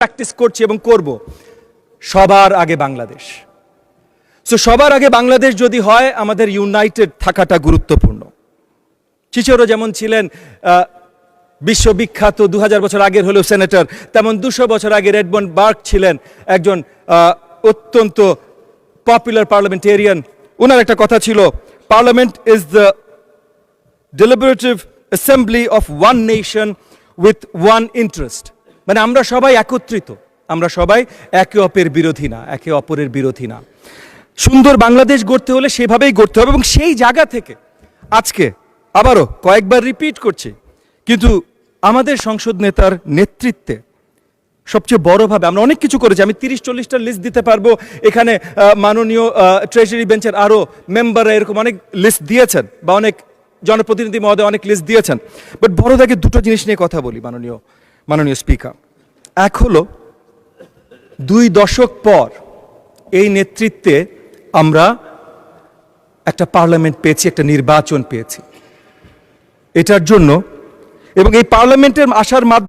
Practice করছি এবং করব সবার আগে বাংলাদেশ। সো সবার আগে বাংলাদেশ যদি হয়, আমাদের ইউনাইটেড থাকাটা গুরুত্বপূর্ণ। চিচোরো যেমন ছিলেন বিশ্ববিখ্যাত 2000 বছর আগের হলেও সেনেটর, তেমন 200 বছর আগে রেডমন্ড বার্ক ছিলেন একজন অত্যন্ত পপুলার পার্লামেন্টেরিয়ান। ওনার একটা কথা ছিল, parliament is the deliberative assembly of one nation with one interest। মানে আমরা সবাই একত্রিত, আমরা সবাই একে অপরের বিরোধী না, একে অপরের বিরোধী না। সুন্দর বাংলাদেশ গড়তে হলে সেভাবেই গড়তে হবে এবং সেই জায়গা থেকে আজকে আবারও কয়েকবার রিপিট করছি, কিন্তু আমাদের সংসদ নেতার নেতৃত্বে সবচেয়ে বড়ভাবে আমরা অনেক কিছু করেছি। আমি 30-40টা লিস্ট দিতে পারবো। এখানে মাননীয় ট্রেজারি বেঞ্চের আরও মেম্বাররা এরকম অনেক লিস্ট দিয়েছেন, বা অনেক জনপ্রতিনিধি মহোদয় অনেক লিস্ট দিয়েছেন। বাট বড় দাগে দুটো জিনিস নিয়ে কথা বলি মাননীয় স্পিকার। এক হলো 2 দশক পর এই নেতৃত্বে আমরা একটা পার্লামেন্ট পেয়েছি, একটা নির্বাচন পেয়েছি। এটার জন্য এবং এই পার্লামেন্টের আসার মাধ্যমে